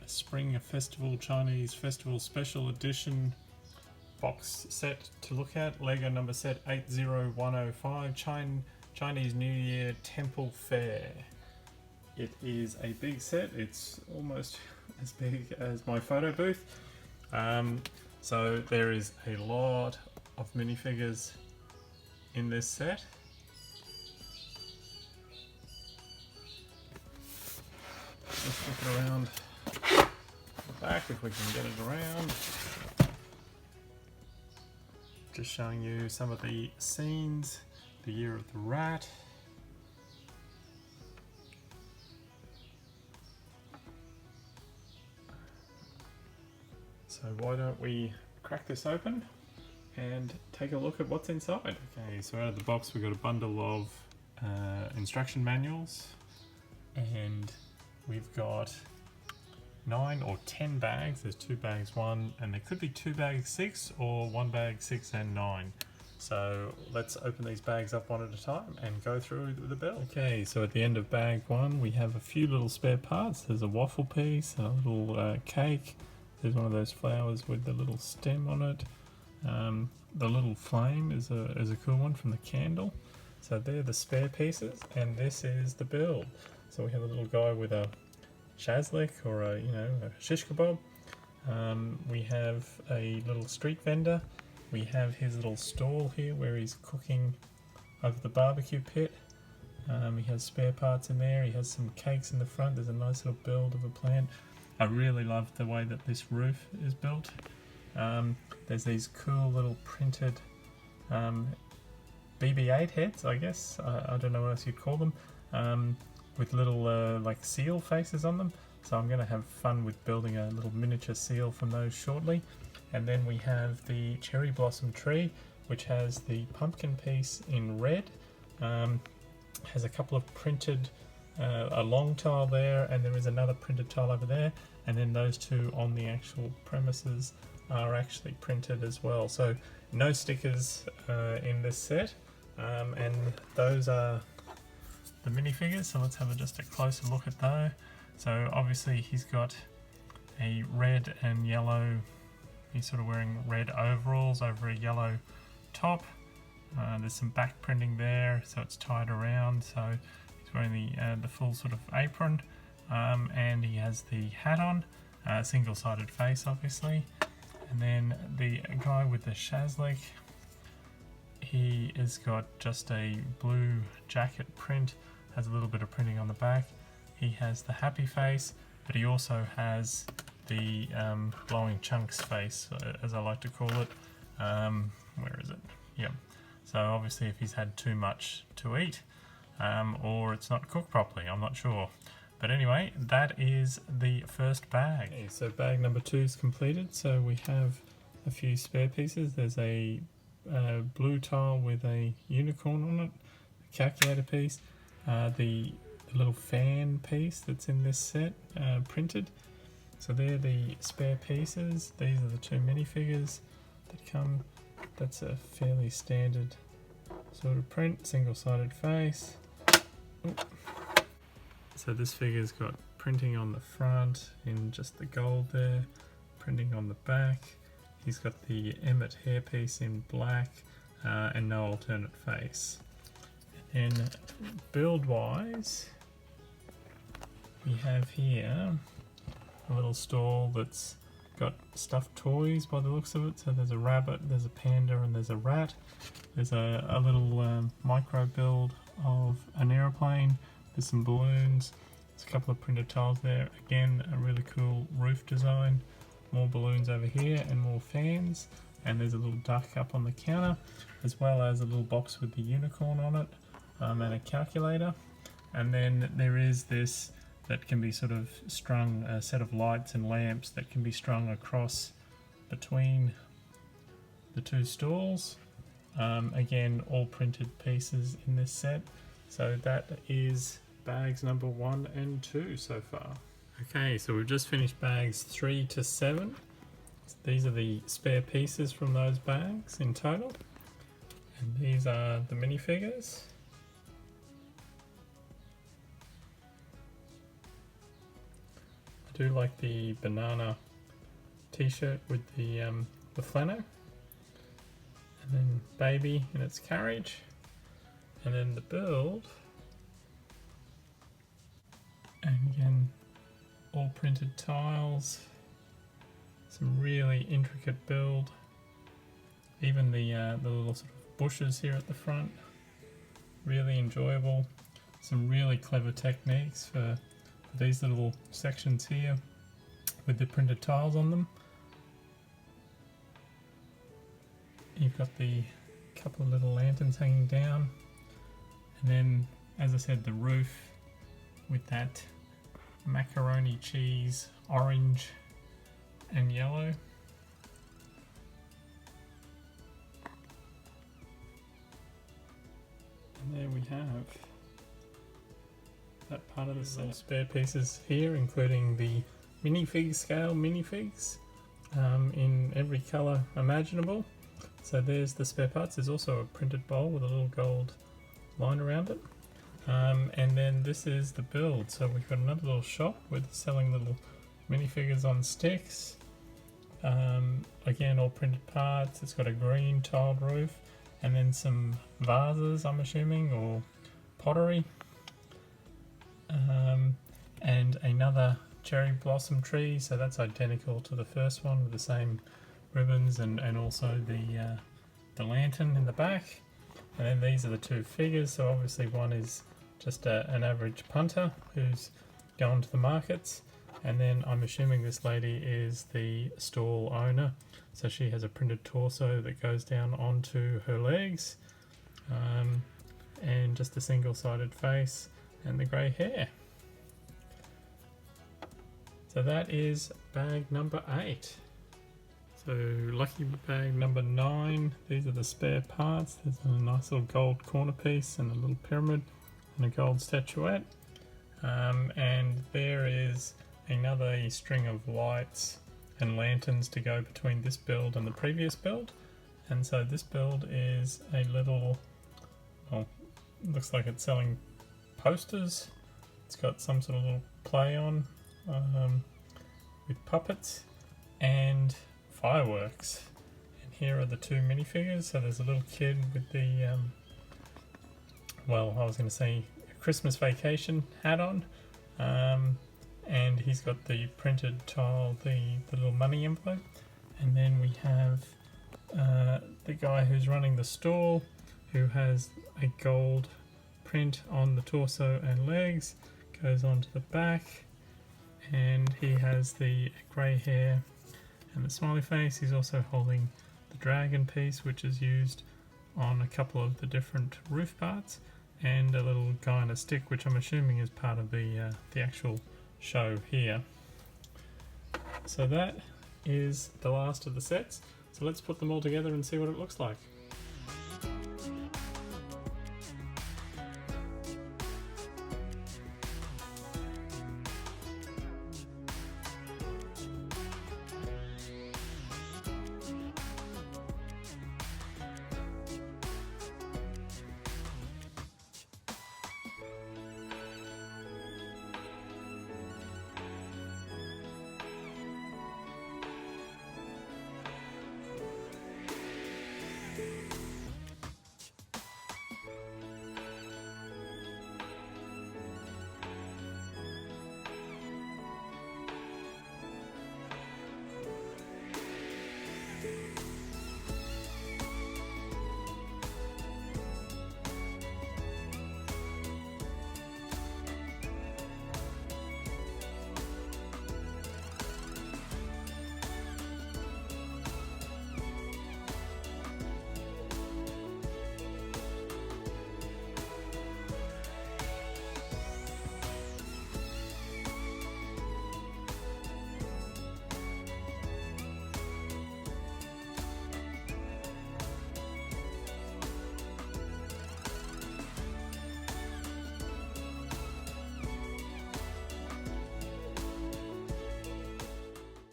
Spring Festival Chinese Festival Special Edition box set to look at. Lego number set 80105, Chinese New Year Temple Fair. It is a big set. It's almost as big as my photo booth. So there is a lot of minifigures in this set. Let's look it around the back if we can get it around. Just showing you some of the scenes. The Year of the Rat. So why don't we crack this open and take a look at what's inside. Okay, so out of the box we got a bundle of instruction manuals, and we've got 9 or 10 bags. There's 2 bags 1, and there could be 2 bags 6 or 1 bag 6 and 9. So let's open these bags up one at a time and go through the build. Okay, so at the end of bag 1 we have a few little spare parts. There's a waffle piece, a little cake. There's one of those flowers with the little stem on it. The little flame is a cool one from the candle. So they're the spare pieces, and this is the build. So we have a little guy with a shazlik or a shish kebab. We have a little street vendor. We have his little stall here where he's cooking over the barbecue pit. He has spare parts in there. He has some cakes in the front. There's a nice little build of a plant. I really love the way that this roof is built. There's these cool little printed BB-8 heads, I guess. I don't know what else you'd call them, with little like seal faces on them. So I'm going to have fun with building a little miniature seal from those shortly. And then we have the cherry blossom tree, which has the pumpkin piece in red. Has a couple of printed a long tile there, and there is another printed tile over there, and then those two on the actual premises are actually printed as well. So no stickers in this set, and those are the minifigures. So let's have just a closer look at those. So obviously he's got a red and yellow, he's sort of wearing red overalls over a yellow top. There's some back printing there, so it's tied around. So wearing the full sort of apron, and he has the hat on, single-sided face obviously. And then the guy with the shazlik, he has got just a blue jacket print, has a little bit of printing on the back. He has the happy face, but he also has the blowing chunks face, as I like to call it. Where is it? Yep. So obviously if he's had too much to eat, or it's not cooked properly, I'm not sure. But anyway, that is the first bag. Okay, so bag number 2 is completed. So we have a few spare pieces. There's a blue tile with a unicorn on it, a calculator piece, the little fan piece that's in this set, printed. So they're the spare pieces. These are the 2 minifigures that come. That's a fairly standard sort of print, single-sided face. So this figure's got printing on the front in just the gold there, printing on the back. He's got the Emmett hairpiece in black, and no alternate face. And build-wise, we have here a little stall that's got stuffed toys by the looks of it. So there's a rabbit, there's a panda, and there's a rat. There's a little micro build of an aeroplane. There's some balloons. There's a couple of printed tiles there. Again, a really cool roof design. More balloons over here and more fans. And there's a little duck up on the counter, as well as a little box with the unicorn on it, and a calculator. And then there is this that can be sort of strung, a set of lights and lamps that can be strung across between the 2 stalls. Again, all printed pieces in this set. So that is bags number 1 and 2 so far. Okay, so we've just finished bags 3 to 7. These are the spare pieces from those bags in total. And these are the minifigures. do like the banana t-shirt with the flannel, and then baby in its carriage, and then the build, and again all printed tiles, some really intricate build, even the little sort of bushes here at the front, really enjoyable. Some really clever techniques for these little sections here with the printed tiles on them. You've got the couple of little lanterns hanging down, and then, as I said, the roof with that macaroni cheese orange and yellow. And there we have that part of the set. Spare pieces here, including the minifig scale minifigs in every colour imaginable. So there's the spare parts. There's also a printed bowl with a little gold line around it. And then this is the build. So we've got another little shop with selling little minifigures on sticks. Again, all printed parts. It's got a green tiled roof, and then some vases, I'm assuming, or pottery. And another cherry blossom tree, so that's identical to the first one with the same ribbons and also the lantern in the back. And then these are the two figures, so obviously one is just an average punter who's going to the markets, and then I'm assuming this lady is the stall owner, so she has a printed torso that goes down onto her legs, and just a single-sided face and the grey hair. So that is bag number 8. So lucky bag number 9, these are the spare parts. There's a nice little gold corner piece and a little pyramid and a gold statuette. And there is another string of lights and lanterns to go between this build and the previous build. And so this build is a little, well, looks like it's selling posters. It's got some sort of little play on with puppets and fireworks. And here are the two minifigures. So there's a little kid with the well, I was going to say a Christmas Vacation hat on, and he's got the printed tile, the little money envelope. And then we have the guy who's running the stall, who has a gold print on the torso and legs, goes on to the back, and he has the grey hair and the smiley face. He's also holding the dragon piece, which is used on a couple of the different roof parts, and a little guy on a stick, which I'm assuming is part of the actual show here. So that is the last of the sets. So let's put them all together and see what it looks like.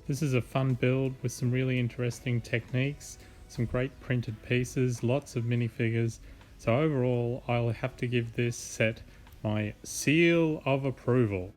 This is a fun build with some really interesting techniques, some great printed pieces, lots of minifigures. So overall, I'll have to give this set my seal of approval.